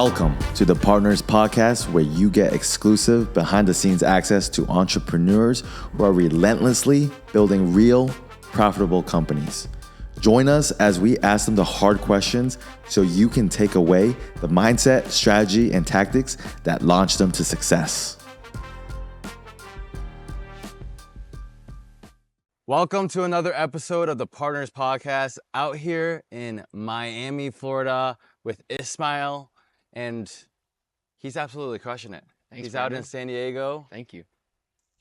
Welcome to the Partners Podcast, where you get exclusive behind-the-scenes access to entrepreneurs who are relentlessly building real, profitable companies. Join us as we ask them the hard questions so you can take away the mindset, strategy, and tactics that launch them to success. Welcome to another episode of the Partners Podcast out here in Miami, Florida with Ismail, and he's absolutely crushing it. Thanks, he's Brandon. out in San Diego. Thank you.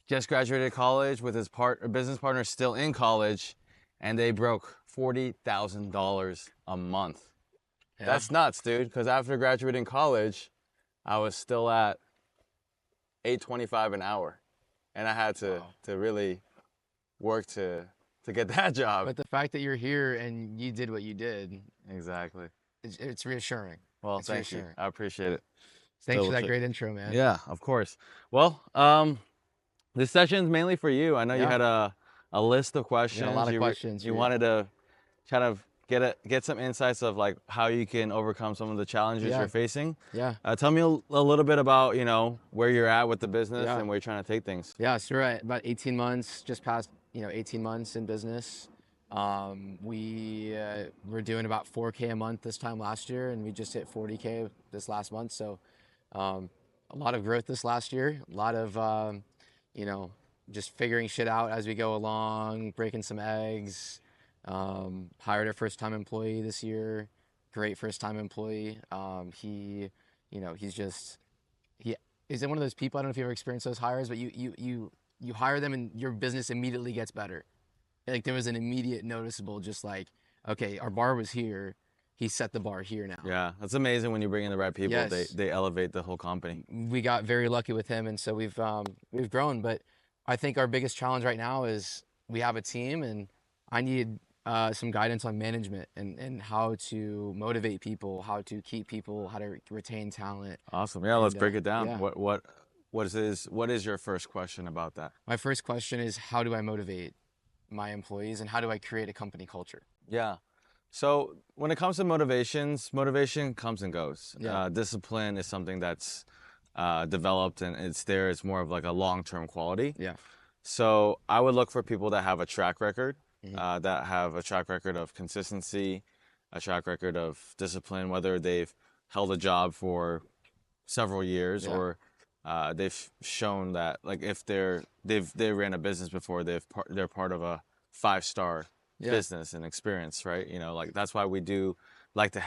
Just graduated college with his business partner still in college, and they broke $40,000 a month. Yeah. That's nuts, dude, because after graduating college, I was still at $8.25 an hour, and I had to really work to get that job. But the fact that you're here and you did what you did, Exactly. it's reassuring. Well, It's thank you. reassuring. I appreciate it. Thanks Still for that legit. great intro, man. Yeah, of course. Well, this session's mainly for you. I know you had a list of questions. a lot of questions. You wanted to kind of get some insights of like how you can overcome some of the challenges you're facing. Yeah. Tell me a little bit about, where you're at with the business and where you're trying to take things. Yeah, so we're at about 18 months, just past, 18 months in business. We were doing about 4K a month this time last year, and we just hit 40K this last month. So a lot of growth this last year, a lot of, just figuring shit out as we go along, breaking some eggs. Hired our first time employee this year, great first time employee. He is one of those people, I don't know if you ever experienced those hires, but you hire them and your business immediately gets better. Like there was an immediate noticeable, just like, okay, our bar was here, he set the bar here now. Yeah, that's amazing when you bring in the right people. Yes. They elevate the whole company. We got very lucky with him, and so we've grown. But I think our biggest challenge right now is we have a team, and I need some guidance on management and how to motivate people, how to keep people, how to retain talent. Awesome. Yeah, let's break it down. Yeah. What is your first question about that? My first question is, how do I motivate my employees, and how do I create a company culture? Yeah. So when it comes to motivation comes and goes. Yeah. Discipline is something that's developed and it's there. It's more of like a long-term quality. Yeah. So I would look for people that have a track record, Mm-hmm. that have a track record of consistency, a track record of discipline, whether they've held a job for several years or they've shown that, like, if they ran a business before, they're part of a 5-star business and experience, right? Like that's why we do like to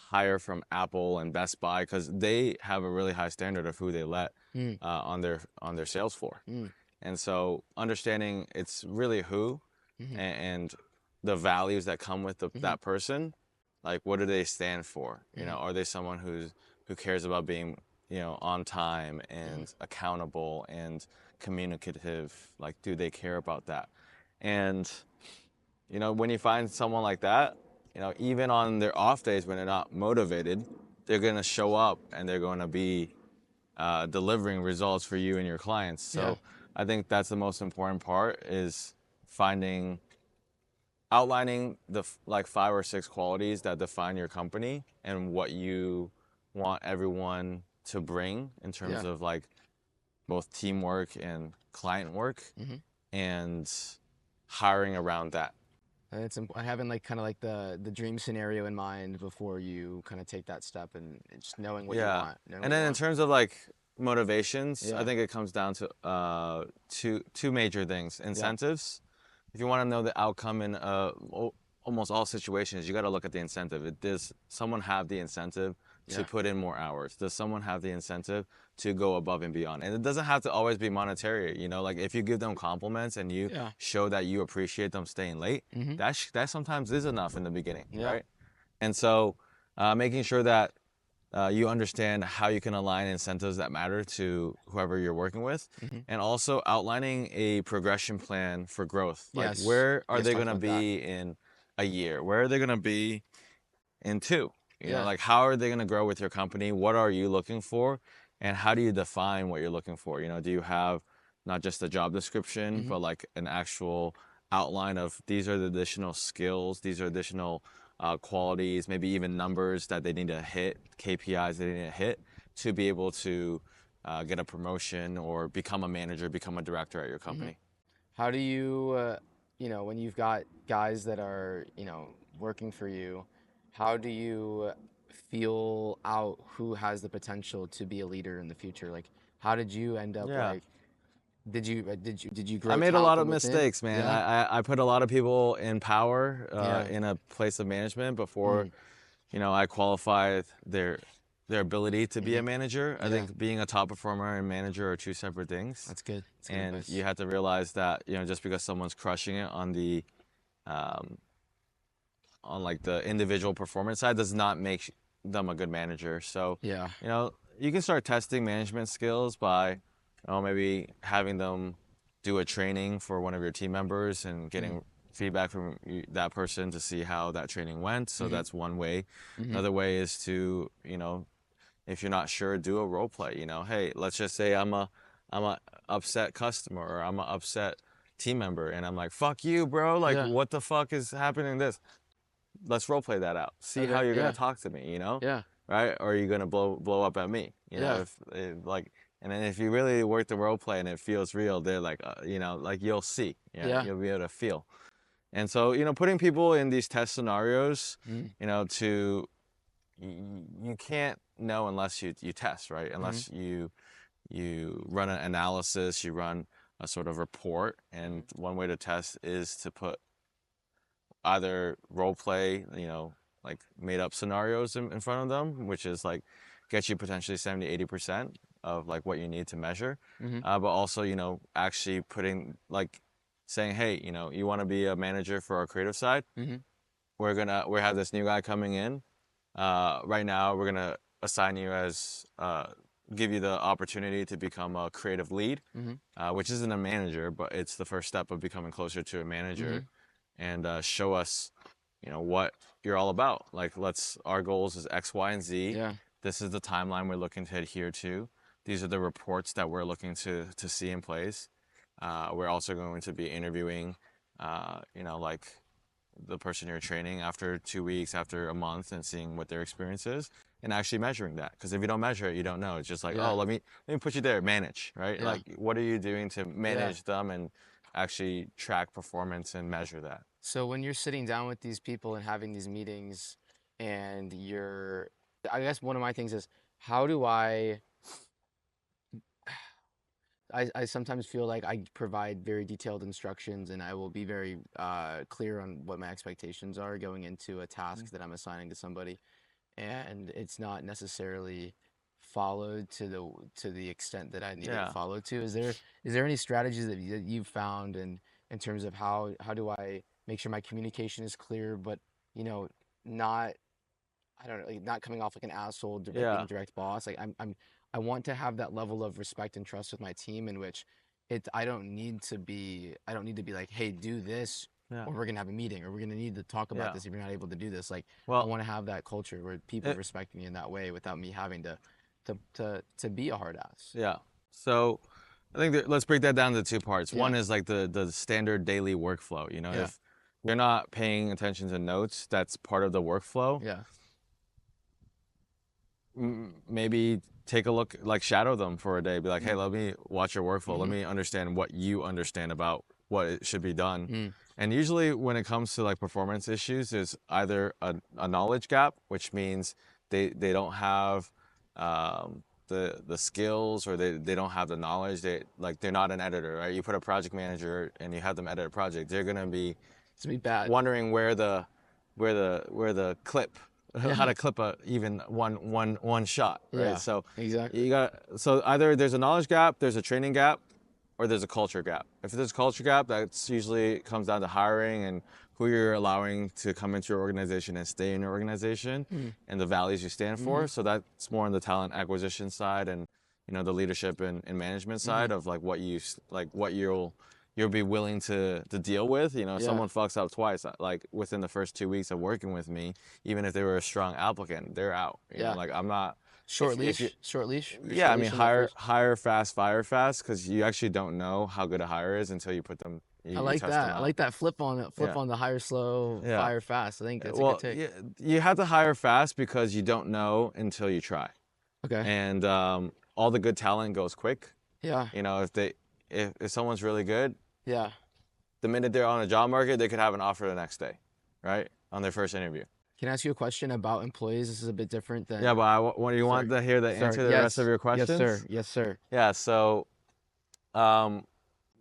hire from Apple and Best Buy, because they have a really high standard of who they let on their sales floor. And so understanding it's really who and the values that come with that person, like what do they stand for? Are they someone who cares about being on time and accountable and communicative? Like, do they care about that? And when you find someone like that, even on their off days when they're not motivated, they're going to show up and they're going to be delivering results for you and your clients. So I think that's the most important part, is outlining the 5 or 6 qualities that define your company and what you want everyone to bring in terms of like both teamwork and client work, and hiring around that. And it's having like kind of like the dream scenario in mind before you kind of take that step, and just knowing what you want. And then in terms of like motivations, I think it comes down to two major things. Incentives. If you want to know the outcome in almost all situations, you got to look at the incentive. Does someone have the incentive to put in more hours? Does someone have the incentive to go above and beyond? And it doesn't have to always be monetary. Like if you give them compliments and you show that you appreciate them staying late, that sometimes is enough in the beginning, right? And so making sure that you understand how you can align incentives that matter to whoever you're working with, and also outlining a progression plan for growth. Like where are they going to be in a year? Where are they going to be in 2? Like how are they going to grow with your company? What are you looking for? And how do you define what you're looking for? Do you have not just a job description, but like an actual outline of these are the additional skills, these are additional qualities, maybe even numbers that they need to hit, KPIs they need to hit to be able to get a promotion or become a manager, become a director at your company. How do you, when you've got guys that are, working for you, how do you feel out who has the potential to be a leader in the future? Like, how did you end up Yeah. like, did you I grow made a talent lot of from within? mistakes, man. Yeah. I put a lot of people in power Yeah. in a place of management before, I qualified their ability to be a manager. I Yeah. think being a top performer and manager are two separate things. That's good. That's good And advice. you have to realize that, just because someone's crushing it on the on like the individual performance side does not make them a good manager. So, Yeah. you can start testing management skills by, maybe having them do a training for one of your team members and getting feedback from that person to see how that training went. So that's one way. Another way is to, if you're not sure, do a role play. Hey, let's just say I'm a upset customer or I'm a upset team member and I'm like, fuck you, bro. Like, Yeah. what the fuck is happening to this? Let's role play that out. See how you're gonna talk to me, Yeah. right? Or are you gonna blow up at me? Yeah. And then if you really work the role play and it feels real, they're like, like you'll see, Yeah. you'll be able to feel. And so, putting people in these test scenarios, you can't know unless you test, right? Unless you run an analysis, you run a sort of report, and one way to test is to put either role play, like made up scenarios in front of them, which is like get you potentially 70-80% of like what you need to measure. But also, actually putting like saying, hey, you want to be a manager for our creative side? We have this new guy coming in. Right now, we're gonna assign you as give you the opportunity to become a creative lead, which isn't a manager, but it's the first step of becoming closer to a manager. And show us, what you're all about. Like, our goals is X, Y, and Z. Yeah. This is the timeline we're looking to adhere to. These are the reports that we're looking to see in place. We're also going to be interviewing, like the person you're training after 2 weeks, after a month, and seeing what their experience is, and actually measuring that. Because if you don't measure it, you don't know. It's just like, oh, let me put you there, manage, right? Yeah. Like, what are you doing to manage them and actually track performance and measure that? So when you're sitting down with these people and having these meetings, and I guess one of my things is, how do I sometimes feel like I provide very detailed instructions and I will be very clear on what my expectations are going into a task that I'm assigning to somebody, and it's not necessarily followed to the extent that I need it followed to. Is there any strategies that you've found in terms of how do I make sure my communication is clear, but not, I don't know, like not coming off like an asshole, being a direct boss. Like I want to have that level of respect and trust with my team in which I don't need to be like, hey, do this, or we're gonna have a meeting, or we're gonna need to talk about this if you're not able to do this. Like, I want to have that culture where people respect me in that way without me having to be a hard ass. Yeah. So I think let's break that down to two parts. One is like the standard daily workflow. If you're not paying attention to notes, that's part of the workflow. Yeah. Maybe take a look, like shadow them for a day. Be like, hey, let me watch your workflow. Let me understand what you understand about what it should be done. And usually when it comes to like performance issues, there's either a knowledge gap, which means they don't have the skills, or they don't have the knowledge. They're not an editor, right? You put a project manager and you have them edit a project, they're gonna be bad, wondering where the clip, how to clip even one shot, right? Yeah, So exactly. so either there's a knowledge gap, there's a training gap, or there's a culture gap. If there's a culture gap, that's usually comes down to hiring and who you're allowing to come into your organization and stay in your organization, and the values you stand for. So that's more on the talent acquisition side, and the leadership and management side of like what you'll be willing to deal with. Someone fucks up twice, like within the first 2 weeks of working with me, even if they were a strong applicant, they're out. Like, I'm not short leash. Yeah, I mean, hire fast, fire fast, because you actually don't know how good a hire is until you put them I you like test them that. I out. like that flip on Yeah. the hire slow, Yeah. fire fast. I think that's a Well, good take. you have to hire fast because you don't know until you try. Okay. And all the good talent goes quick. Yeah. You know, if someone's really good, Yeah. the minute they're on a job market, they could have an offer the next day, right? On their first interview. Can I ask you a question about employees? This is a bit different than. Yeah, but what do you want Sorry. to hear the Sorry. answer to the rest of your questions? Yes, sir. Yes, sir. Yeah, so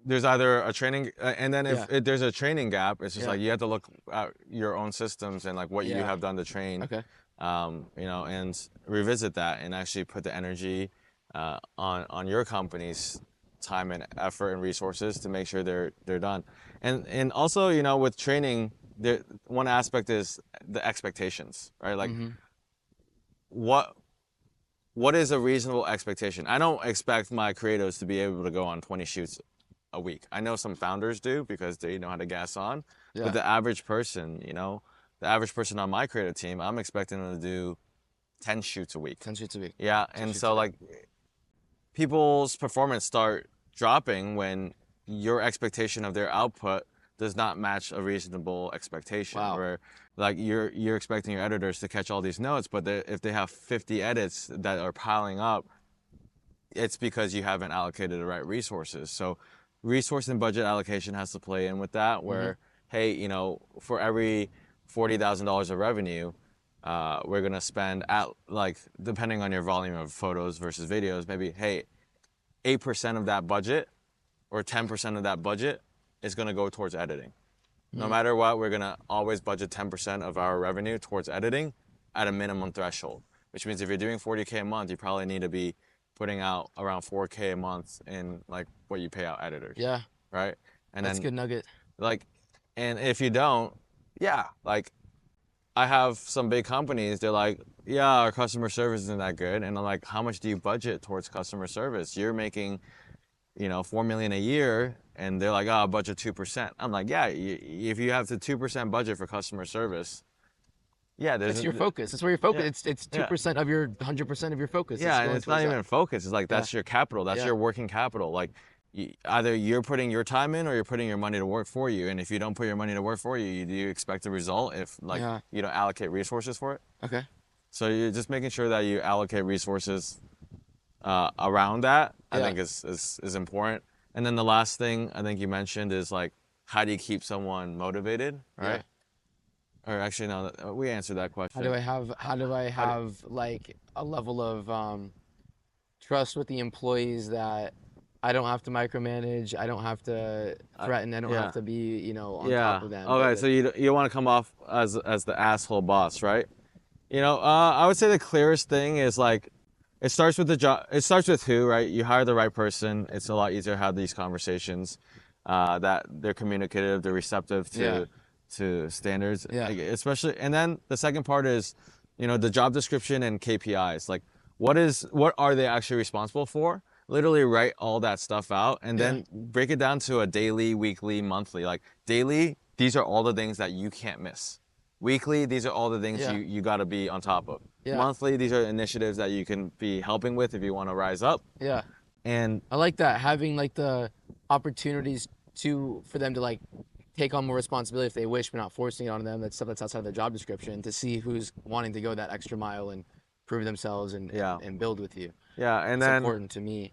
there's either a training, and then if Yeah. there's a training gap, it's just Yeah. like you have to look at your own systems and like what you Yeah. have done to train, Okay. you know, and revisit that and actually put the energy on your company's time and effort and resources to make sure they're done. And also, you know, with training, there one aspect is the expectations, right? Like what is a reasonable expectation? I don't expect my creatives to be able to go on 20 shoots a week. I know some founders do because they know how to gas on, Yeah. but the average person, you know, the average person on my creative team, I'm expecting them to do 10 shoots a week. 10 shoots a week. Yeah, 10 and shoots so a week. like people's performance start dropping when your expectation of their output does not match a reasonable expectation. Wow. Where like you're expecting your editors to catch all these notes, but if they have 50 edits that are piling up, it's because you haven't allocated the right resources. So resource and budget allocation has to play in with that, where hey, you know, for every $40,000 of revenue, we're gonna spend at, like, depending on your volume of photos versus videos, maybe, hey, 8% of that budget or 10% of that budget is gonna go towards editing. No matter what, we're gonna always budget 10% of our revenue towards editing at a minimum threshold, which means if you're doing 40K a month, you probably need to be putting out around 4K a month in like what you pay out editors. Yeah. Right? And That's a then good nugget. like, and if you don't, yeah, like I have some big companies, they're like, yeah, our customer service isn't that good. And I'm like, how much do you budget towards customer service? You're making, you know, $4 million a year, and they're like, oh, budget 2%. I'm like, yeah, if you have the 2% budget for customer service, yeah, That's your focus. That's where your focus. Yeah. It's 2% of your 100% of your focus. Yeah, and going it's not towards even that. focus. It's like that's your capital. That's Yeah. your working capital. Like either you're putting your time in or you're putting your money to work for you. And if you don't put your money to work for you, do you expect a result if like Yeah. you don't allocate resources for it? Okay. So you're just making sure that you allocate resources around that. I Yeah. think is important. And then the last thing I think you mentioned is like, how do you keep someone motivated, right? Or actually, no, we answered that question. How do I have like a level of trust with the employees that I don't have to micromanage, I don't have to threaten, I don't have to be, you know, on top of them. Okay, so you want to come off as the asshole boss, right? You know, I would say the clearest thing is like, it starts with the job. It starts with who, right? You hire the right person. It's a lot easier to have these conversations. That they're communicative, they're receptive to standards. Yeah. Like, especially, and then the second part is, you know, the job description and KPIs. Like, what are they actually responsible for? Literally write all that stuff out and then break it down to a daily, weekly, monthly. Like daily, these are all the things that you can't miss. Weekly, these are all the things you got to be on top of. Yeah. Monthly, these are initiatives that you can be helping with if you want to rise up. Yeah. And I like that, having like the opportunities for them to like take on more responsibility if they wish, but not forcing it on them. That's stuff that's outside of their job description, to see who's wanting to go that extra mile and prove themselves and build with you. yeah, and It's then important to me.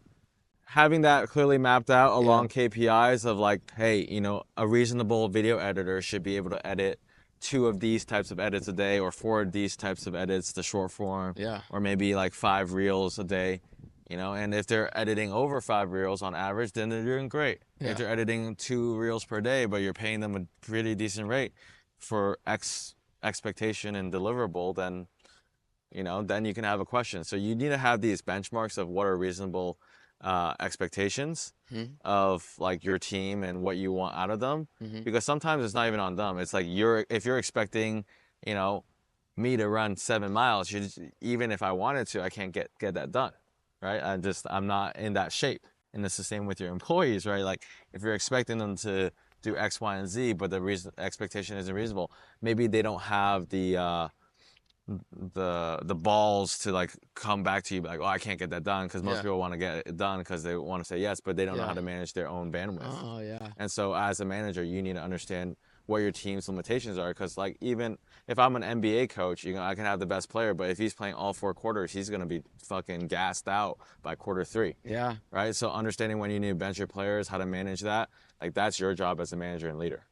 having that clearly mapped out along KPIs of like, hey, you know, a reasonable video editor should be able to edit 2 of these types of edits a day, or 4 of these types of edits, the short form, or maybe like 5 reels a day, you know. And if they're editing over 5 reels on average, then they're doing great. If they're editing 2 reels per day, but you're paying them a pretty decent rate for X expectation and deliverable, then, you know, then you can have a question. So you need to have these benchmarks of what are reasonable expectations of like your team and what you want out of them, because sometimes it's not even on them. It's like if you're expecting, you know, me to run 7 miles, even if I wanted to, I can't get that done, right? I'm not in that shape. And it's the same with your employees, right? Like if you're expecting them to do X, Y, and Z, but the expectation isn't reasonable, maybe they don't have the the balls to like come back to you like, oh, I can't get that done, because most Yeah. people want to get it done because they want to say yes, but they don't know how Yeah. to manage their own bandwidth. Oh yeah. And so as a manager, you need to understand what your team's limitations are, because like even if I'm an NBA coach, I can have the best player, but if he's playing all 4 quarters, he's going to be fucking gassed out by quarter 3. Yeah. Right? So understanding when you need to bench your players, how to manage that, like that's your job as a manager and leader.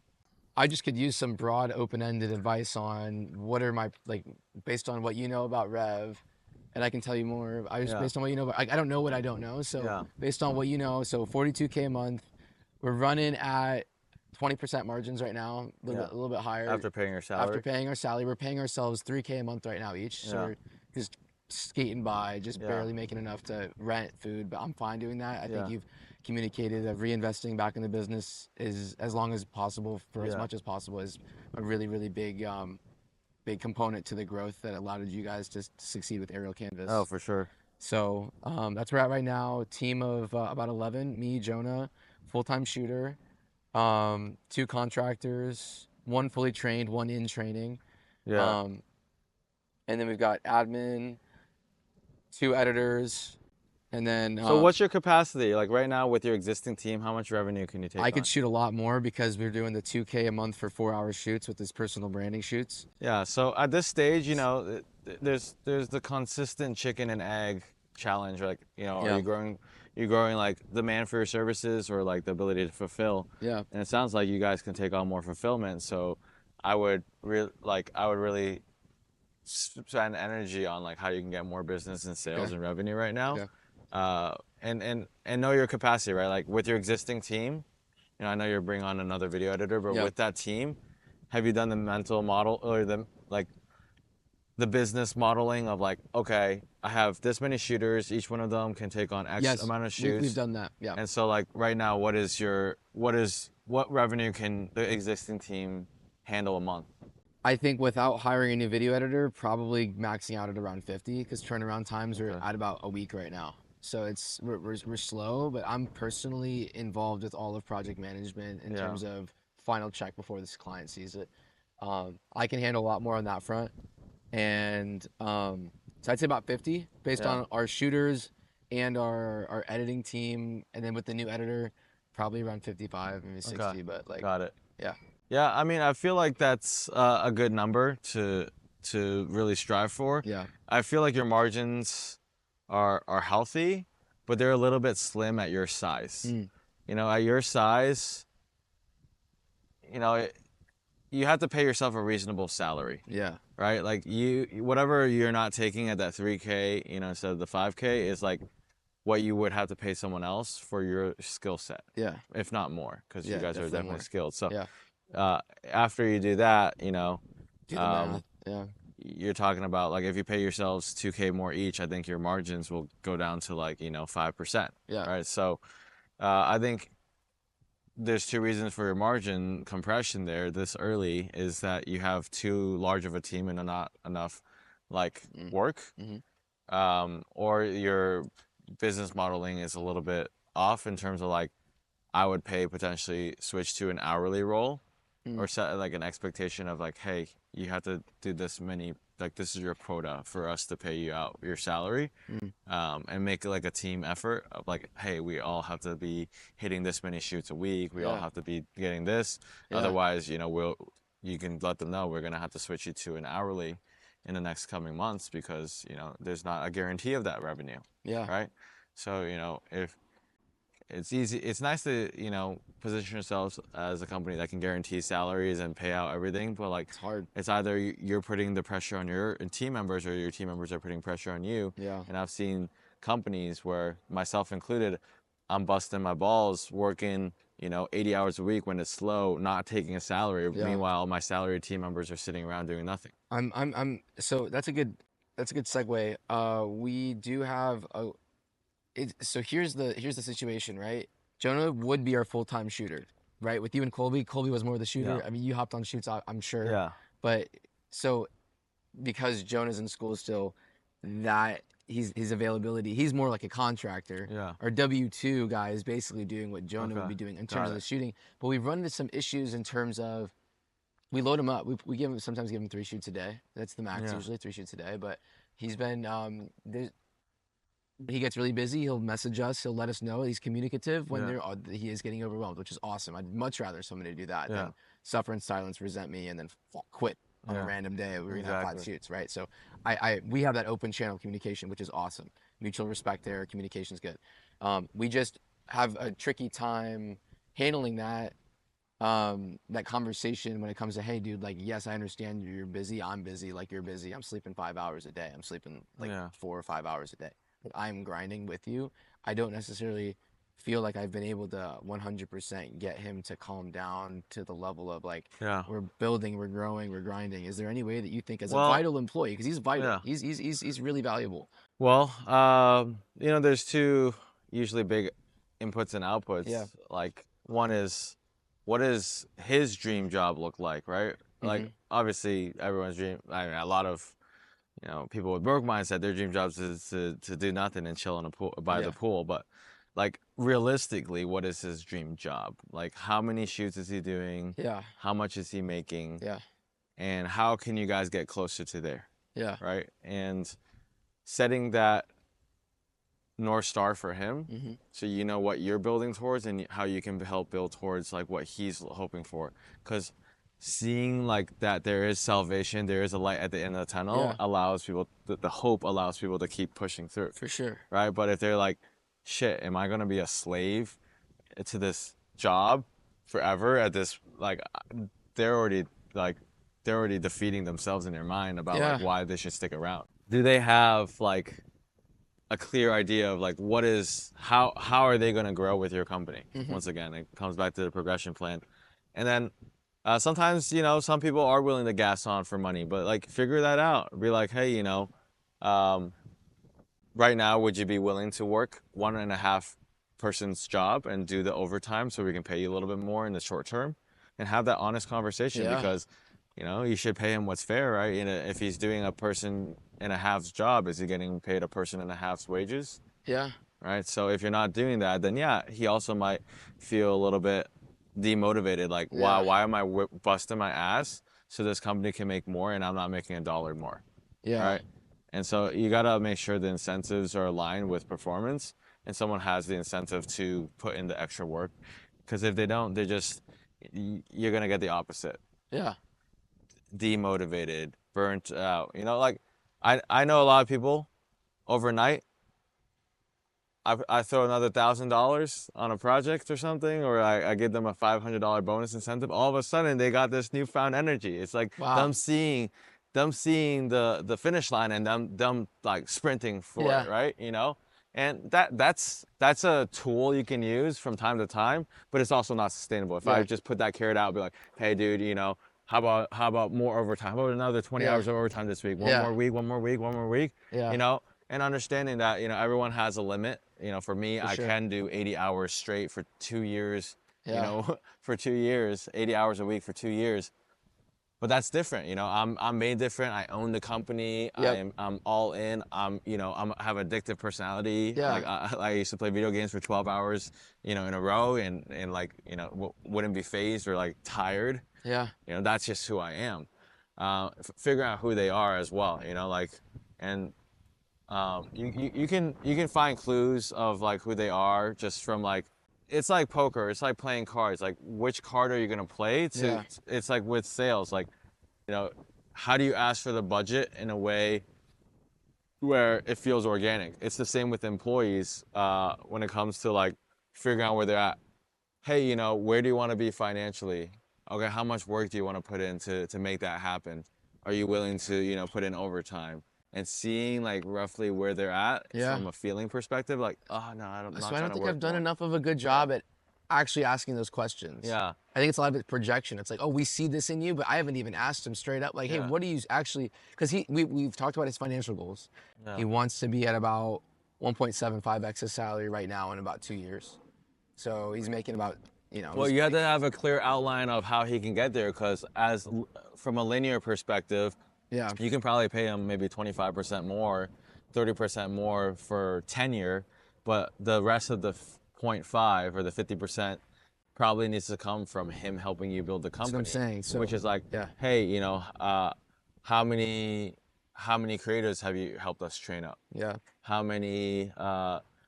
I just could use some broad, open-ended advice on what are my, like, based on what you know about Rev, and I can tell you more. Based on what you know, but I don't know what I don't know. So based on what you know, so 42K a month, we're running at 20% margins right now, a little bit higher. After paying your salary. After paying our salary, we're paying ourselves 3K a month right now each. So we're just skating by, just barely making enough to rent, food, but I'm fine doing that. I think you've communicated that reinvesting back in the business is as long as possible for as much as possible is a really, really big big component to the growth that allowed you guys to succeed with Aerial Canvas. Oh, for sure. So that's where we're at right now. Team of about 11, me, Jonah, full-time shooter, 2 contractors, 1 fully trained, 1 in training. And then we've got admin, 2 editors, and then So what's your capacity? Like right now with your existing team, how much revenue can you take I on? could shoot a lot more because we're doing the 2K a month for 4-hour shoots with this personal branding shoots. Yeah, so at this stage, there's the consistent chicken and egg challenge. Like, are you growing like demand for your services or like the ability to fulfill? Yeah. And it sounds like you guys can take on more fulfillment. So I would really spend energy on like how you can get more business and sales and revenue right now. And know your capacity, right? Like with your existing team, I know you're bringing on another video editor, but with that team, have you done the mental model or the business modeling of like, okay, I have this many shooters, each one of them can take on X amount of shoots. We've done that. Yeah. And so like right now, what revenue can the existing team handle a month? I think without hiring a new video editor, probably maxing out at around 50, because turnaround times are at about a week right now. So we're slow, but I'm personally involved with all of project management in terms of final check before this client sees it. I can handle a lot more on that front. And so I'd say about 50 based on our shooters and our editing team. And then with the new editor, probably around 55, maybe 60, but like. Got it. Yeah. Yeah, I mean, I feel like that's a good number to really strive for. Yeah. I feel like your margins are healthy, but they're a little bit slim at your size. At your size, you have to pay yourself a reasonable salary. Yeah. Right? Like whatever you're not taking at that 3K, instead of the 5K is like what you would have to pay someone else for your skill set. Yeah. If not more, because you guys are definitely skilled. So yeah. After you do that, Do the math. Yeah. You're talking about like if you pay yourselves 2K more each, I think your margins will go down to like 5%. Yeah. Right. So I think there's 2 reasons for your margin compression there this early is that you have too large of a team and not enough like work, or your business modeling is a little bit off in terms of like I would potentially switch to an hourly role. Or set like an expectation of like, hey, you have to do this many, like this is your quota for us to pay you out your salary, and make like a team effort of like, hey, we all have to be hitting this many shoots a week. We all have to be getting this. Otherwise, you can let them know we're gonna have to switch you to an hourly in the next coming months because there's not a guarantee of that revenue. Yeah. Right. So if it's easy. It's nice to, position yourselves as a company that can guarantee salaries and pay out everything. But like, it's hard. It's either you're putting the pressure on your team members or your team members are putting pressure on you. Yeah. And I've seen companies where, myself included, I'm busting my balls working, 80 hours a week when it's slow, not taking a salary. Yeah. Meanwhile, my salaried team members are sitting around doing nothing. So that's a good segue. We do have so here's the situation, right? Jonah would be our full-time shooter, right? With you and Colby was more the shooter. Yeah. I mean, you hopped on shoots, I'm sure. Yeah. But so because Jonah's in school still, that his availability, he's more like a contractor. Yeah. Our W-2 guy is basically doing what Jonah would be doing in terms of the shooting. But we've run into some issues in terms of we load him up. We sometimes give him 3 shoots a day. That's the max Yeah. usually, 3 shoots a day. But he's been he gets really busy. He'll message us. He'll let us know. He's communicative when he is getting overwhelmed, which is awesome. I'd much rather somebody do that than suffer in silence, resent me, and then quit on a random day. We're gonna have 5 shoots, right? So we have that open channel of communication, which is awesome. Mutual respect there. Communication's good. We just have a tricky time handling that conversation when it comes to, hey dude, like, yes, I understand you're busy, I'm busy, like you're busy, I'm sleeping 5 hours a day, I'm sleeping like 4 or 5 hours a day, like, I'm grinding with you. I don't necessarily feel like I've been able to 100% get him to calm down to the level of like, we're building, we're growing, we're grinding. Is there any way that you think, as a vital employee, because he's vital, he's really valuable? Well, you know, there's 2 usually big inputs and outputs. Like, one is, what does his dream job look like, right? Like, obviously, everyone's dream. I mean, a lot of, you know, people with broke mindset, their dream jobs is to do nothing and chill in a pool by the pool. But like, realistically, what is his dream job? Like, how many shoots is he doing? How much is he making? And how can you guys get closer to there? Right. And setting that North Star for him, so you know what you're building towards and how you can help build towards like what he's hoping for. Because seeing like that there is salvation, there is a light at the end of the tunnel, allows people, the hope allows people to keep pushing through. For sure. Right. But if they're like, shit, am I gonna be a slave to this job forever at this, like, they're already defeating themselves in their mind about like why they should stick around. Do they have like a clear idea of like how are they going to grow with your company? Once again, it comes back to the progression plan. And then sometimes, you know, some people are willing to gas on for money, but like, figure that out. Be like, hey, you know, right now, would you be willing to work 1.5 person's job and do the overtime so we can pay you a little bit more in the short term? And have that honest conversation, because, you know, you should pay him what's fair, right? You know, if he's doing a 1.5's job, is he getting paid a 1.5's wages? Right. So if you're not doing that, then he also might feel a little bit demotivated. Like, wow, why am I busting my ass so this company can make more and I'm not making $1 more? Right. And so you got to make sure the incentives are aligned with performance and someone has the incentive to put in the extra work. Because if they don't, you're going to get the opposite. Demotivated, burnt out. You know, like, I know a lot of people overnight, I throw another $1,000 on a project or something, or I give them a $500 bonus incentive. All of a sudden, they got this newfound energy. It's like them seeing the finish line and them like sprinting for it, right? You know, and that's a tool you can use from time to time, but it's also not sustainable. If I just put that carrot out, be like, hey, dude, you know, how about more overtime? How about another 20 hours of overtime this week? One more week. You know, and understanding that, you know, everyone has a limit. You know, for me, I can do 80 hours straight for 2 years. You know, for 2 years, 80 hours a week for 2 years. But that's different. You know, I'm made different. I own the company. I'm all in. I have addictive personality. Like, I used to play video games for 12 hours, you know, in a row, and like, you know, wouldn't be phased or like tired. You know, that's just who I am. Figuring out who they are as well, you know, like, and you can find clues of like who they are just from like, it's like poker. It's like playing cards. Like, which card are you gonna play? It's like with sales. Like, you know, how do you ask for the budget in a way where it feels organic? It's the same with employees when it comes to like figuring out where they're at. Hey, you know, where do you want to be financially? Okay, how much work do you want to put in to make that happen? Are you willing to, you know, put in overtime? And seeing like roughly where they're at from a feeling perspective, like, oh no, I don't think I've done enough of a good job at actually asking those questions. I think it's a lot of it projection. It's like, oh, we see this in you, but I haven't even asked him straight up, like, hey, what do you actually? Because we've talked about his financial goals. He wants to be at about 1.75x his salary right now in about 2 years. So he's making about, you know. Well, you have to have a clear outline of how he can get there, because from a linear perspective, you can probably pay him maybe 25% more, 30% more for tenure, but the rest of the 0.5 or the 50% probably needs to come from him helping you build the company. That's what I'm saying. So, which is like, yeah. hey, how many creators have you helped us train up? Yeah. How many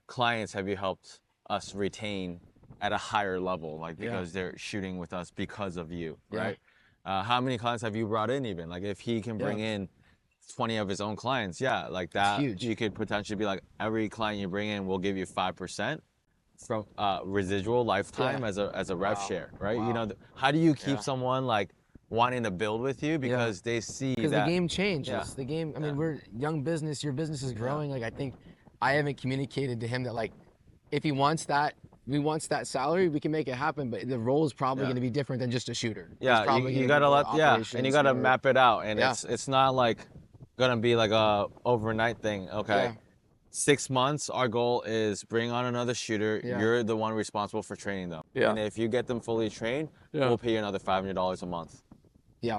clients have you helped us retain at a higher level, like because they're shooting with us because of you, right? How many clients have you brought in even? Like if he can bring in 20 of his own clients, like that, huge. you could potentially be like, every client you bring in, we'll give you 5% from residual lifetime as a rev share, right? Wow. How do you keep someone like wanting to build with you because they see because that the game changes. The game. I mean, we're young business. Your business is growing. Like I think I haven't communicated to him that like if he wants that. We wants that salary, we can make it happen, but the role is probably going to be different than just a shooter. Yeah, you gotta and you gotta map it out, and it's not like gonna be like a overnight thing. Okay, 6 months, our goal is bring on another shooter. You're the one responsible for training them. And if you get them fully trained, we'll pay you another $500 a month.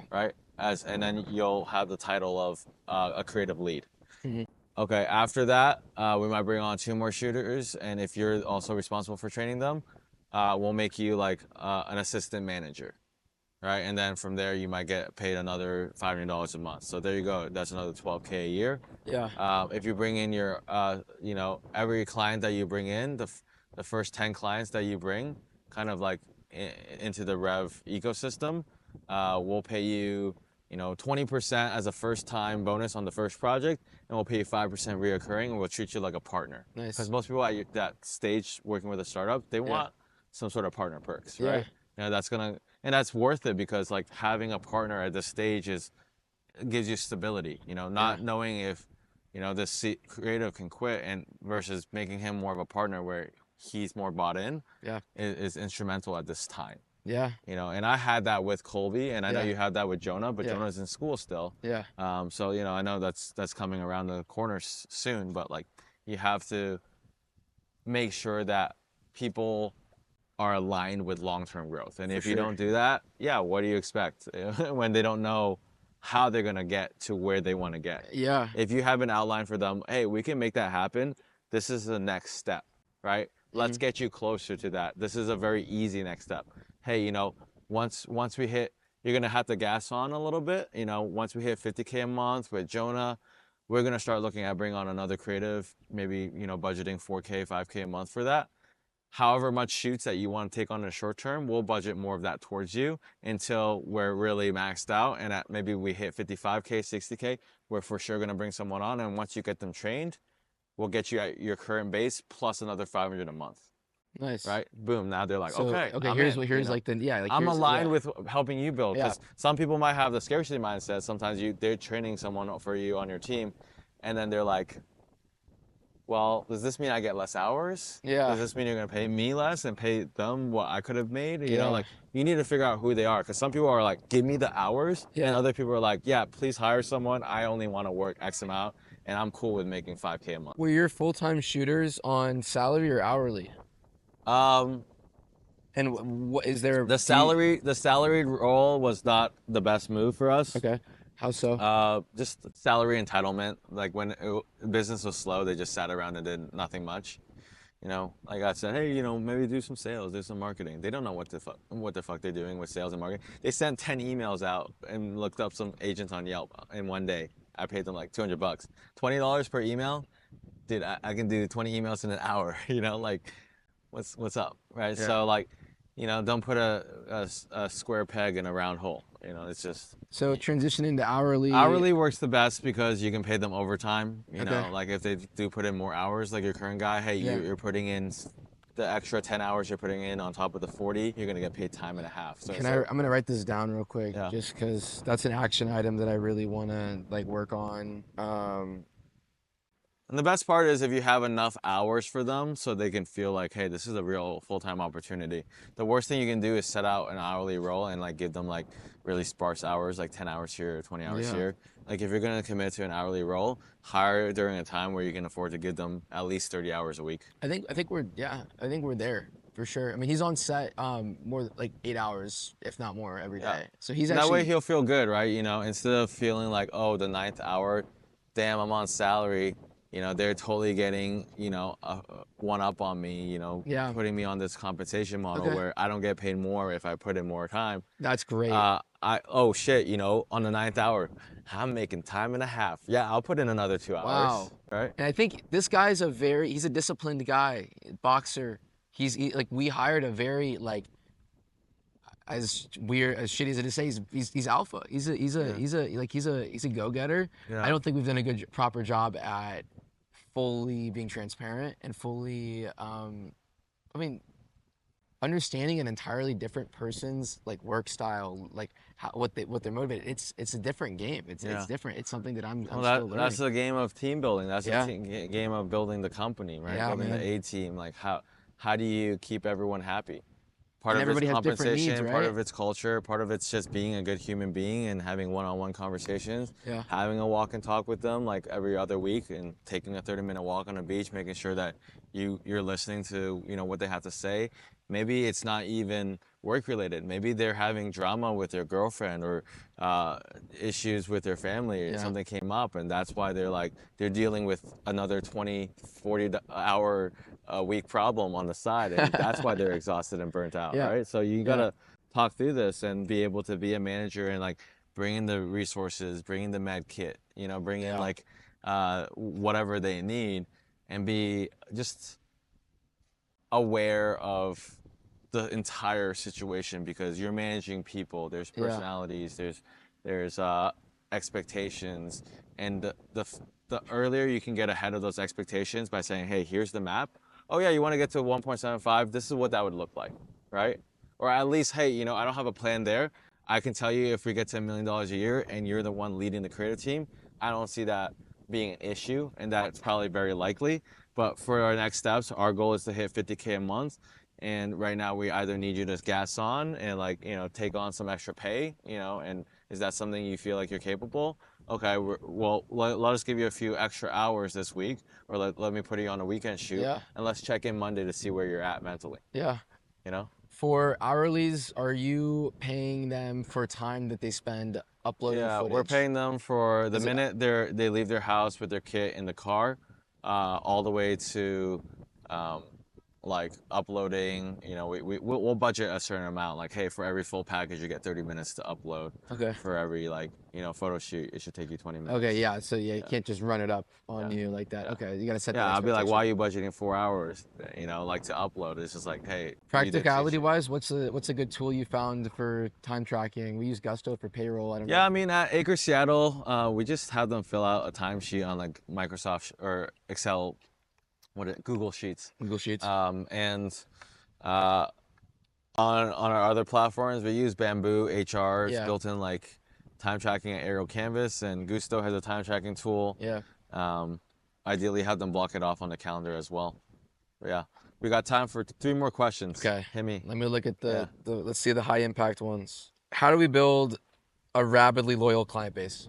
Right? And then you'll have the title of a creative lead. Okay, after that, we might bring on 2 more shooters, and if you're also responsible for training them, we'll make you like an assistant manager. Right? And then from there, you might get paid another $500 a month. So there you go. That's another $12K a year. If you bring in your, every client that you bring in, the first 10 clients that you bring, kind of like into the Rev ecosystem, we'll pay you, 20% as a first-time bonus on the first project, and we'll pay you 5% reoccurring, and we'll treat you like a partner. Because most people at that stage working with a startup, they want some sort of partner perks, right? And that's worth it because like having a partner at this stage gives you stability, not knowing if, this creative can quit and versus making him more of a partner where he's more bought in is instrumental at this time. And I had that with Colby, and I know you had that with Jonah, but Jonah's in school still. So, I know that's coming around the corner soon, but like you have to make sure that people are aligned with long-term growth. And if you don't do that, what do you expect when they don't know how they're going to get to where they want to get? If you have an outline for them, hey, we can make that happen. This is the next step, right? Let's get you closer to that. This is a very easy next step. Hey, once we hit, you're going to have to gas on a little bit. Once we hit 50K a month with Jonah, we're going to start looking at bringing on another creative, maybe, budgeting 4K, 5K a month for that. However much shoots that you want to take on in the short term, we'll budget more of that towards you until we're really maxed out. And maybe we hit 55K, 60K, we're for sure going to bring someone on. And once you get them trained, we'll get you at your current base plus another 500 a month. Nice. Right? Boom. Now they're like, okay. I'm aligned with helping you build. Because some people might have the scarcity mindset. Sometimes they're training someone for you on your team. And then they're like, well, does this mean I get less hours? Does this mean you're going to pay me less and pay them what I could have made? You need to figure out who they are. Because some people are like, give me the hours. And other people are like, please hire someone. I only want to work X amount. And I'm cool with making 5K a month. Were your full-time shooters on salary or hourly? And what is there? The salaried role was not the best move for us. Okay. How so? Just salary entitlement. Like when business was slow, they just sat around and did nothing much. Like I said, hey, maybe do some sales, do some marketing. They don't know what the fuck they're doing with sales and marketing. They sent 10 emails out and looked up some agents on Yelp in one day. I paid them like $200, $20 per email. Dude, I can do 20 emails in an hour. Like, what's up, right? So like, don't put a square peg in a round hole. It's just. So transitioning to hourly. Hourly works the best because you can pay them overtime. Like if they do put in more hours, like your current guy, hey, you're putting in the extra 10 hours you're putting in on top of the 40, you're gonna get paid time and a half. So I'm gonna write this down real quick, just because that's an action item that I really want to like work on. And the best part is if you have enough hours for them so they can feel like, hey, this is a real full-time opportunity. The worst thing you can do is set out an hourly role and like give them like really sparse hours, like 10 hours here, 20 hours here. Like if you're gonna commit to an hourly role, hire during a time where you can afford to give them at least 30 hours a week. I think we're there for sure. I mean, he's on set more like 8 hours, if not more, every day. So he's actually. That way he'll feel good, right? Instead of feeling like, oh, the 9th hour, damn, I'm on salary. they're totally getting, one up on me, Yeah. putting me on this compensation model Okay. where I don't get paid more if I put in more time. That's great. Oh shit, on the 9th hour, I'm making time and a half. Yeah, I'll put in another 2 hours. Wow. Right? And I think this guy's he's a disciplined guy, boxer. Like, we hired a very, like, as weird, as shitty as it is to say, he's alpha. He's a go-getter. Yeah. I don't think we've done a proper job at fully being transparent and fully, understanding an entirely different person's, like, work style, like what they're motivated. It's a different game. It's different. It's something that I'm still learning. That's the game of team building. That's Yeah. the game of building the company, right? Yeah, Building man. the A team. Like, how do you keep everyone happy? Part And of it's everybody has different compensation, needs, part right? of it's culture, part of it's just being a good human being and having one-on-one conversations. Yeah. Having a walk and talk with them like every other week, and taking a 30-minute walk on a beach, making sure that you're listening to what they have to say. Maybe it's not even work related. Maybe they're having drama with their girlfriend or issues with their family. Yeah. Something came up, and that's why they're dealing with another 20, 40 hour a week problem on the side, and that's why they're exhausted and burnt out. Yeah. Right? So you gotta talk through this and be able to be a manager and, like, bring in the resources, bring in the med kit, bring in, like, whatever they need, and be just aware of the entire situation, because you're managing people. There's personalities, there's expectations, and the earlier you can get ahead of those expectations by saying, hey, here's the map. Oh yeah, you want to get to 1.75, this is what that would look like, right? Or at least, hey, I don't have a plan there. I can tell you, if we get to $1 million a year and you're the one leading the creative team, I don't see that being an issue, and that's probably very likely. But for our next steps, our goal is to hit 50K a month. And right now we either need you to gas on and, like, take on some extra pay, and is that something you feel like you're capable? Okay, well, let us give you a few extra hours this week, or let me put you on a weekend shoot, and let's check in Monday to see where you're at mentally. Yeah. For hourlies, are you paying them for time that they spend uploading footage? We're paying them for the minute they leave their house with their kit in the car, all the way to like uploading. We'll budget a certain amount. Like, hey, for every full package, you get 30 minutes to upload. Okay. For every, like, photo shoot, it should take you 20 minutes. Okay, yeah. So you can't just run it up on you like that. Okay, you gotta set that I'll be like, expectation. why are you budgeting 4 hours? Like, to upload. It's just like, hey. Practicality wise, what's a good tool you found for time tracking? We use Gusto for payroll. I don't know. Yeah, I mean, at ACRE Seattle, we just have them fill out a timesheet on, like, Microsoft or Excel. Google Sheets. Google Sheets. And on our other platforms, we use Bamboo HR. It's built in, like, time tracking at Aerial Canvas, and Gusto has a time tracking tool. Yeah. Ideally, have them block it off on the calendar as well. But yeah, we got time for 3 more questions. Okay. Hit me. Let me look at the let's see the high impact ones. How do we build a rapidly loyal client base?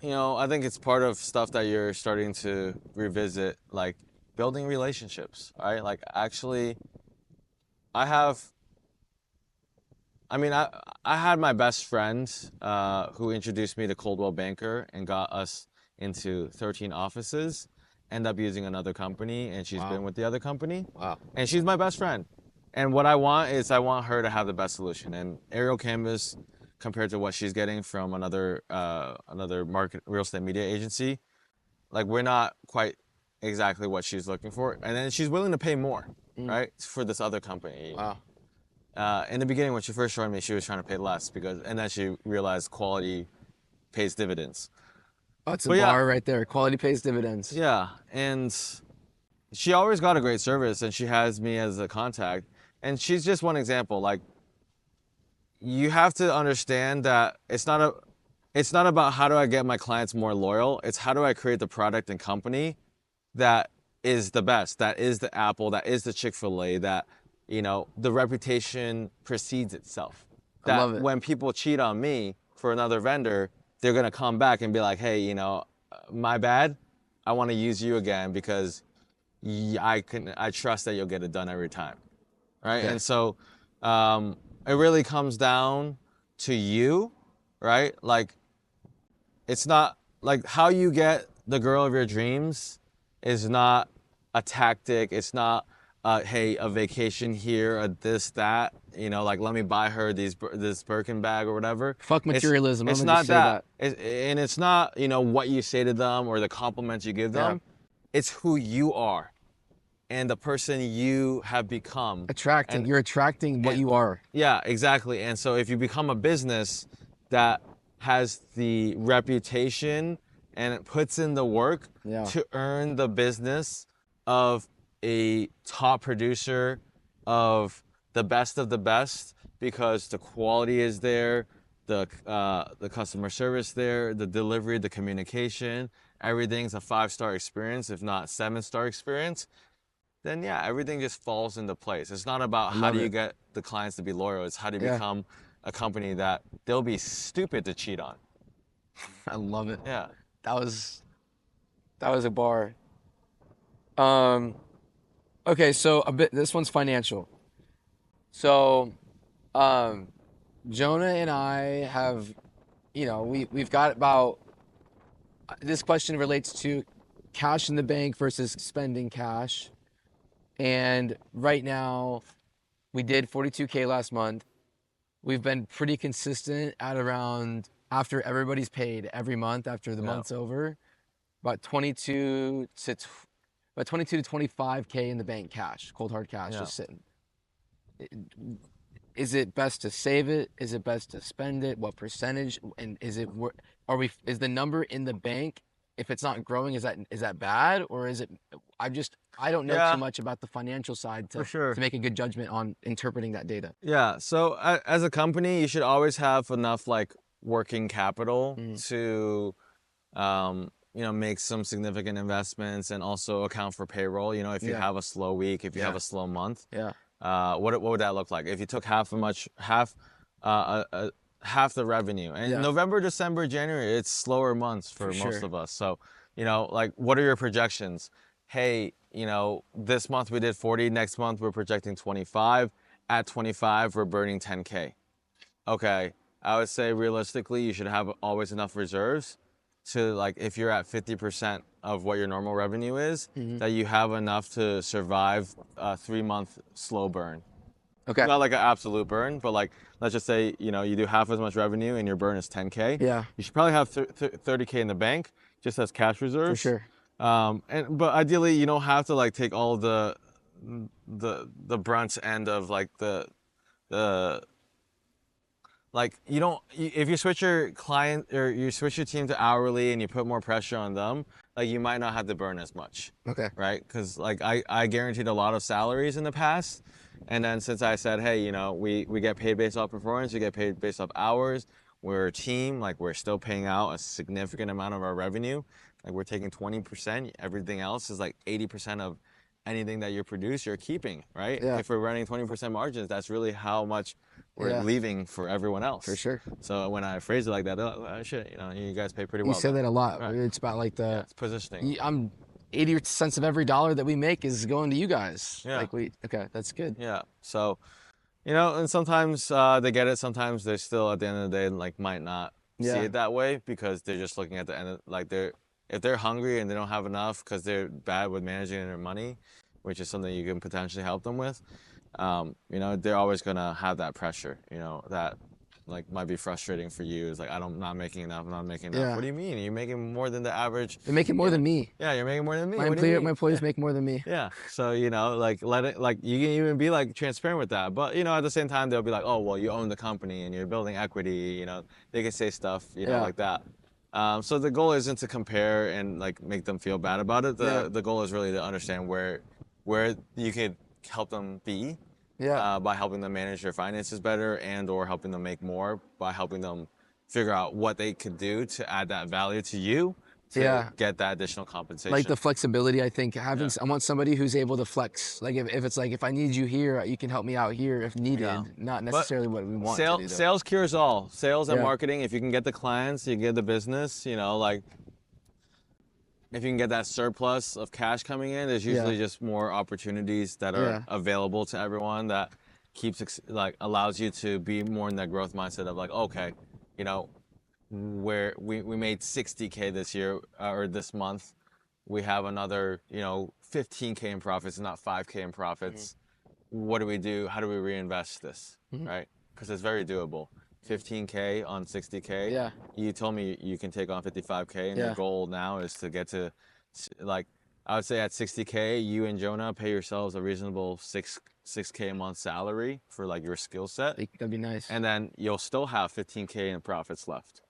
I think it's part of stuff that you're starting to revisit, like building relationships, right? Like, actually, I had my best friend who introduced me to Coldwell Banker and got us into 13 offices, end up using another company, and she's been with the other company. Wow. And she's my best friend. And what I want her to have the best solution. And Aerial Canvas, compared to what she's getting from another market real estate media agency, like, we're not quite exactly what she's looking for. And then she's willing to pay more, right, for this other company. Wow. In the beginning, when she first joined me, she was trying to pay less, and then she realized quality pays dividends. Oh, it's a bar right there. Quality pays dividends. Yeah, and she always got a great service, and she has me as a contact. And she's just one example. Like, you have to understand that it's not about how do I get my clients more loyal. It's how do I create the product and company that is the best, that is the Apple, that is the Chick-fil-A, that, the reputation precedes itself. That I love it. When people cheat on me for another vendor, they're gonna come back and be like, hey, my bad. I want to use you again because I trust that you'll get it done every time, right? Okay. And so it really comes down to you, right? Like, it's not like how you get the girl of your dreams is not a tactic. It's not, hey, a vacation here, a this, that, like let me buy her this Birkin bag or whatever. Fuck materialism. It's I'm gonna not just say that. that. And it's not, what you say to them or the compliments you give them. It's who you are and the person you have become. You're attracting what you are. Yeah, exactly. And so if you become a business that has the reputation and it puts in the work to earn the business of a top producer, of the best, because the quality is there, the customer service there, the delivery, the communication, everything's a 5-star experience, if not 7-star experience, then yeah, everything just falls into place. It's not about how do you get the clients to be loyal. It's how do you become a company that they'll be stupid to cheat on. I love it. Yeah. That was a bar. Okay, so this one's financial. So, Jonah and I have, we've got about, this question relates to cash in the bank versus spending cash. And right now, we did 42K last month. We've been pretty consistent at around, after everybody's paid every month, after the month's over, about 22 to 25K in the bank cash, cold hard cash, just sitting. Is it best to save it? Is it best to spend it? What percentage? And is the number in the bank, if it's not growing, is that bad? Or is it, I don't know too much about the financial side to make a good judgment on interpreting that data. Yeah, so as a company, you should always have enough like working capital to, make some significant investments and also account for payroll. If you have a slow week, if you have a slow month, what would that look like? If you took half the revenue, and November, December, January, it's slower months for most of us. So, like, what are your projections? Hey, this month we did 40, next month we're projecting 25. At 25, we're burning 10K. Okay, I would say realistically, you should have always enough reserves to, like, if you're at 50% of what your normal revenue is, that you have enough to survive a 3-month slow burn. Okay. Not like an absolute burn, but like, let's just say, you do half as much revenue and your burn is 10K. Yeah. You should probably have 30K in the bank just as cash reserves. For sure. But ideally, you don't have to like take all the brunt end of like if you switch your client or you switch your team to hourly and you put more pressure on them, like you might not have to burn as much. Okay. Right? Because like I guaranteed a lot of salaries in the past. And then since I said, hey, we get paid based off performance, we get paid based off hours, we're a team, like we're still paying out a significant amount of our revenue. Like we're taking 20%, everything else is like 80% of anything that you produce, you're keeping, right? Yeah. If we're running 20% margins, that's really how much we're leaving for everyone else. For sure. So when I phrase it like that, they're like, oh, shit, you guys pay pretty well. You say that a lot. Right. It's about like it's positioning. 80 cents of every dollar that we make is going to you guys. Yeah. Okay, that's good. Yeah. So, and sometimes they get it. Sometimes they still, at the end of the day, like might not see it that way because they're just looking at the end of, like if they're hungry and they don't have enough because they're bad with managing their money, which is something you can potentially help them with, they're always going to have that pressure, that like might be frustrating for you. It's like, I'm not making enough. Yeah. What do you mean? You're making more than the average. You're making more than me. Yeah, you're making more than me. My employees make more than me. Yeah. So, like let it, like you can even be like transparent with that. But, at the same time, they'll be like, oh, well, you own the company and you're building equity, they can say stuff, like that. So the goal isn't to compare and like make them feel bad about it. The goal is really to understand where you could help them be. Yeah. By helping them manage their finances better and or helping them make more by helping them figure out what they could do to add that value to you to get that additional compensation. Like the flexibility, I think I want somebody who's able to flex. Like if it's like, if I need you here, you can help me out here if needed, not necessarily what we want to do. Sales cures all. Sales and marketing, if you can get the clients, you get the business, like if you can get that surplus of cash coming in, there's usually just more opportunities that are available to everyone that allows you to be more in that growth mindset of like, okay, where we made 60K this year or this month. We have another, 15K in profits, not 5K in profits. What do we do? How do we reinvest this, right? Because it's very doable. 15K on 60K. Yeah. You told me you can take on 55K, and your Yeah. goal now is to get to, like, I would say at 60K, you and Jonah pay yourselves a reasonable 6K a month salary for like your skill set, That'd be nice. and then you'll still have 15K in profits left.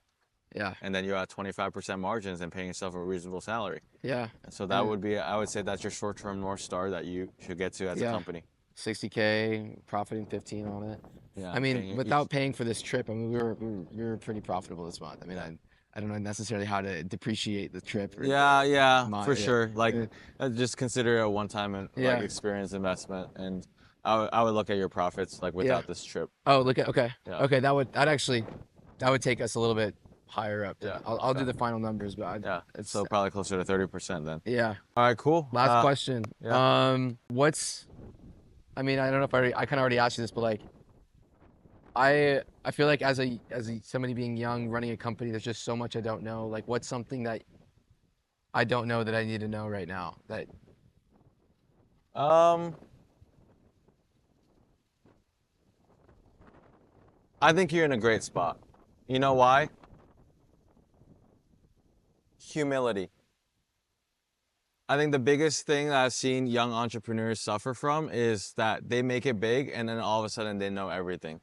Yeah. And then you're at 25% margins and paying yourself a reasonable salary. Yeah. So that would be, I would say that's your short-term North Star that you should get to as a company. 60K, profiting 15 on it. Yeah. I mean, without paying for this trip, I mean, we were pretty profitable this month. I mean, I don't know necessarily how to depreciate the trip. For sure. Like, just consider it a one-time like experience investment, and I would look at your profits like without this trip. Oh, okay. Yeah. Okay, that would take us a little bit higher up. Yeah. I'll do the final numbers, but So probably closer to 30% then. Yeah. All right, cool. Last question. Yeah. I mean, I don't know if I kind of already asked you this, but like, I feel like as somebody being young, running a company, there's just so much I don't know. Like, what's something that I don't know that I need to know right now? I think you're in a great spot. You know why? Humility. I think the biggest thing that I've seen young entrepreneurs suffer from is that they make it big and then all of a sudden they know everything,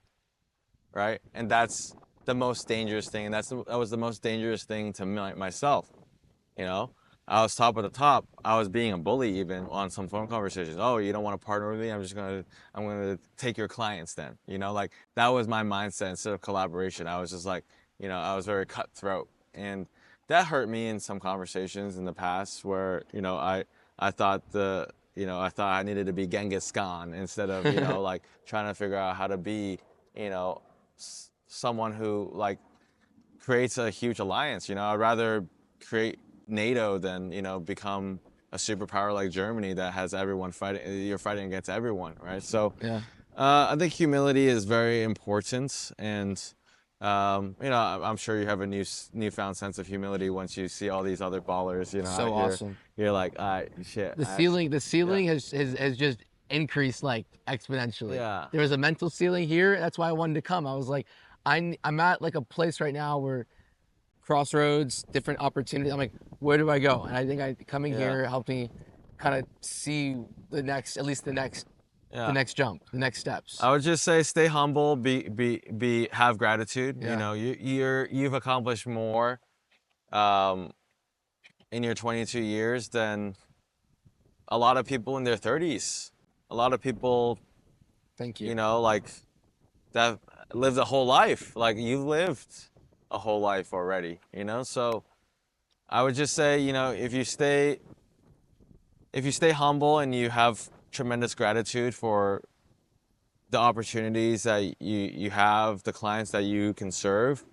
right? And that's the most dangerous thing. And that was the most dangerous thing to myself, I was top of the top. I was being a bully even on some phone conversations. Oh, you don't want to partner with me? I'm going to take your clients then. Like that was my mindset instead of collaboration. I was just like, I was very cutthroat. And that hurt me in some conversations in the past where, I thought I needed to be Genghis Khan instead of, like trying to figure out how to be, someone who like creates a huge alliance. I'd rather create NATO than, become a superpower like Germany that has everyone fighting. You're fighting against everyone, right? So I think humility is very important, and I'm sure you have a newfound sense of humility once you see all these other ballers. So awesome. You're like, shit. The ceiling has just increased like exponentially. Yeah. There was a mental ceiling here. That's why I wanted to come. I was like, I'm at like a place right now where crossroads, different opportunities. I'm like, where do I go? And I think coming here helped me kind of see the next jump, the next steps. I would just say stay humble, have gratitude. Yeah. You've accomplished more in your 22 years than a lot of people in their 30s. A lot of people, thank you. Like that lived a whole life. Like you've lived a whole life already, so I would just say, if you stay humble and you have tremendous gratitude for the opportunities that you have, the clients that you can serve,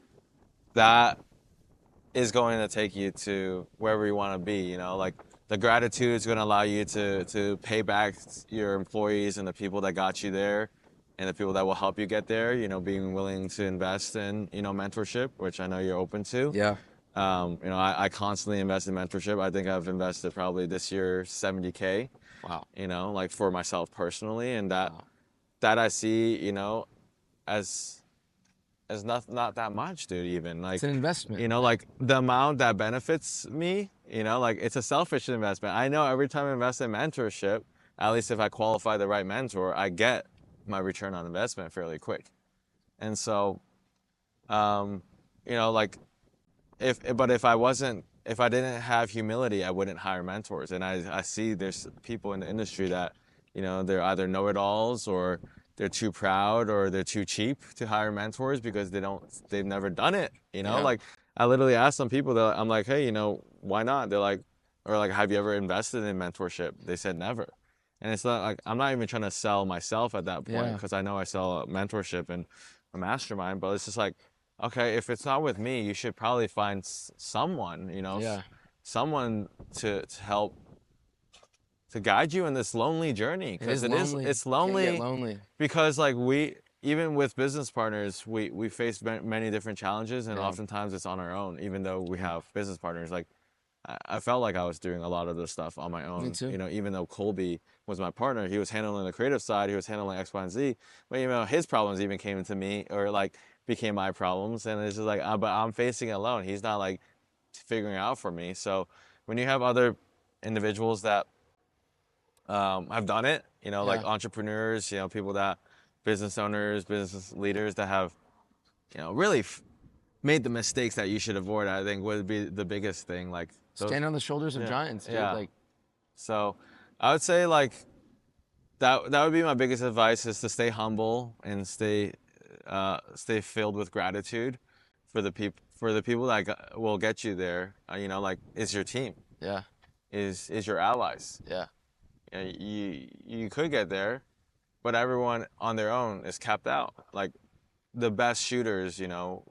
that is going to take you to wherever you want to be. Like the gratitude is going to allow you to pay back your employees and the people that got you there, and the people that will help you get there, being willing to invest in, mentorship, which I know you're open to. Yeah. I constantly invest in mentorship. I think I've invested probably this year 70K. Wow. Like for myself personally, and that I see, as not that much, dude, even. Like, it's an investment. Like the amount that benefits me, like it's a selfish investment. I know every time I invest in mentorship, at least if I qualify the right mentor, I get my return on investment fairly quick. And so, like if I didn't have humility, I wouldn't hire mentors. And I see there's people in the industry that, they're either know-it-alls or they're too proud or they're too cheap to hire mentors because they've never done it. Like I literally asked some people that I'm like, hey, why not? They're like, or like, have you ever invested in mentorship? They said never. And it's not like, I'm not even trying to sell myself at that point, because I know I sell mentorship and a mastermind, but it's just like, okay, if it's not with me, you should probably find someone, someone to help, to guide you in this lonely journey. Because it's lonely. It can get lonely. Because like even with business partners, we face many different challenges, and Yeah. oftentimes it's on our own, even though we have business partners. Like, I felt like I was doing a lot of this stuff on my own. Me too. You know, even though Colby was my partner, he was handling the creative side, he was handling X, Y, and Z. But you know, his problems even came into me, or like became my problems, and it's just like, but I'm facing it alone. He's not like figuring it out for me. So when you have other individuals that have done it, you know, like Yeah. entrepreneurs, you know, people that, business owners, business leaders that have, you know, really made the mistakes that you should avoid, I think would be the biggest thing. Like, Stand on the shoulders of yeah, giants, dude. yeah. Like, So I would say like that would be my biggest advice, is to stay humble and stay filled with gratitude for the people that will get you there. You know, like, is your team, yeah, is your allies. yeah, You know, you could get there, but everyone on their own is capped out. Like, the best shooters, you know,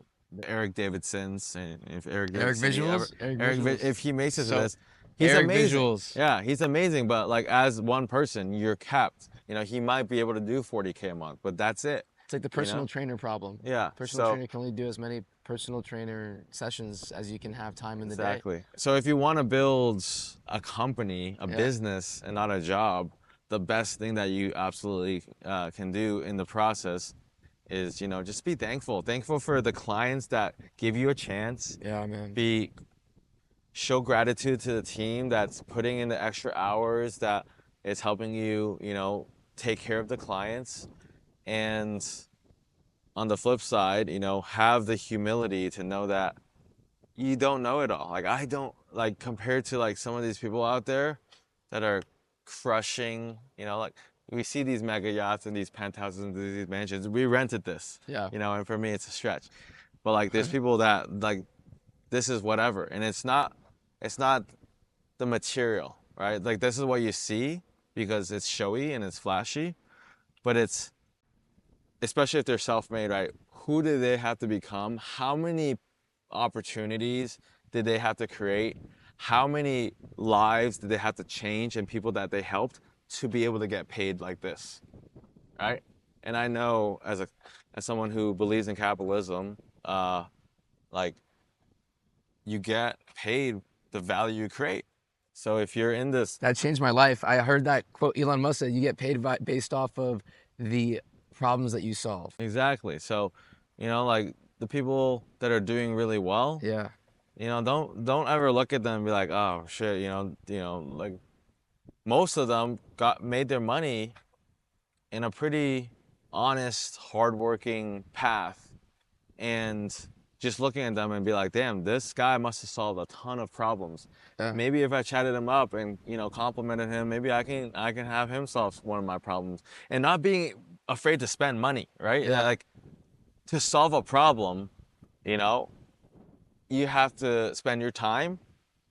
Eric Davidson's, and if Eric Visuals? Eric Visuals. if he makes it to So, this, he's Eric amazing. Visuals. Yeah, he's amazing. But like, as one person, you're capped. You know, he might be able to do 40K a month, but that's it. It's like the personal trainer problem. Yeah. Personal so, trainer can only do as many personal trainer sessions as you can have time in the day. Exactly. So if you want to build a company, a Yeah. business, and not a job, the best thing that you absolutely can do in the process is, you know, just be thankful. Thankful for the clients that give you a chance. Yeah, man. Show gratitude to the team that's putting in the extra hours, that is helping you, you know, take care of the clients. And on the flip side, you know, have the humility to know that you don't know it all. Like, I don't, like, compared to like some of these people out there that are crushing, you know, like, we see these mega yachts and these penthouses and these mansions. We rented this, Yeah. you know, and for me it's a stretch. But like, there's people that like, this is whatever, and it's not the material, right? Like, this is what you see because it's showy and it's flashy, but it's, especially if they're self-made, right? Who do they have to become? How many opportunities did they have to create? How many lives did they have to change, and people that they helped, to be able to get paid like this, right? And I know, as someone who believes in capitalism, like, you get paid the value you create. So if you're in this, That changed my life. I heard that quote Elon Musk said, you get paid based off of the problems that you solve. exactly. So, you know, like, the people that are doing really well, Yeah. you know, don't ever look at them and be like, oh shit, you know, like, most of them made their money in a pretty honest, hardworking path, and just looking at them and be like, damn, this guy must have solved a ton of problems. Yeah. Maybe if I chatted him up and, you know, complimented him, maybe I can have him solve one of my problems, and not being afraid to spend money, right? Yeah. Like, to solve a problem, you know, you have to spend your time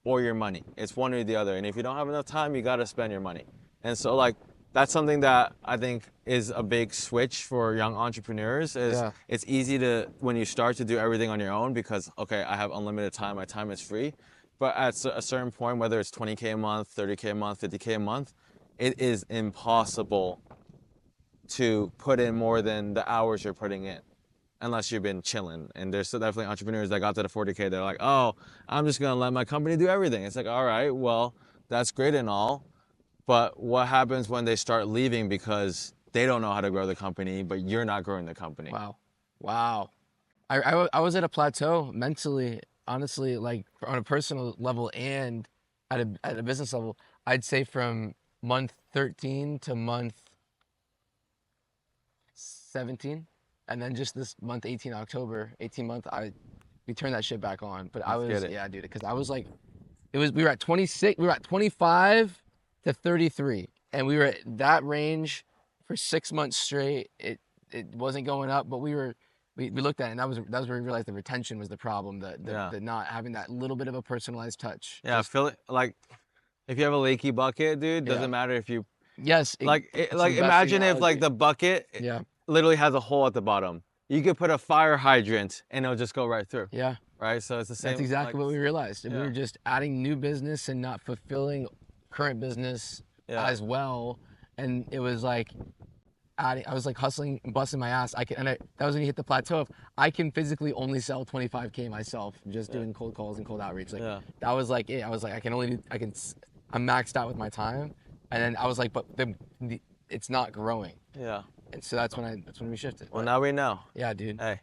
or your money. It's one or the other. And if you don't have enough time, you got to spend your money. And so, like, that's something that I think is a big switch for young entrepreneurs. Is Yeah. It's easy to, when you start, to do everything on your own because, okay, I have unlimited time, my time is free. But at a certain point, whether it's 20K a month, 30K a month, 50K a month, it is impossible to put in more than the hours you're putting in, unless you've been chilling. And there's still definitely entrepreneurs that got to the 40K, they're like, oh, I'm just gonna let my company do everything. It's like, all right, well, that's great and all, but what happens when they start leaving because they don't know how to grow the company, but you're not growing the company? Wow. I was at a plateau mentally, honestly, like, on a personal level and at a business level. I'd say from month 13 to month 17. And then just this month, 18 month, we turned that shit back on. But yeah, dude, because I was like, we were at 26, we were at 25 to 33. And we were at that range for 6 months straight. It wasn't going up, but we looked at it, and that was where we realized the retention was the problem, the not having that little bit of a personalized touch. Yeah, feel it, like, if you have a leaky bucket, dude, doesn't matter if you, yes, imagine if, like, the bucket literally has a hole at the bottom. You could put a fire hydrant and it'll just go right through. Yeah. Right? So it's the same. That's exactly what we realized. Yeah. We were just adding new business and not fulfilling current business as well. And it was like, adding, I was like hustling and busting my ass. That was when you hit the plateau of I can physically only sell 25K myself, just doing cold calls and cold outreach. Like that was like it. I was like, I'm maxed out with my time, and then I was like, but it's not growing. Yeah. And so that's when we shifted. Well, now we know. Yeah, dude. Hey.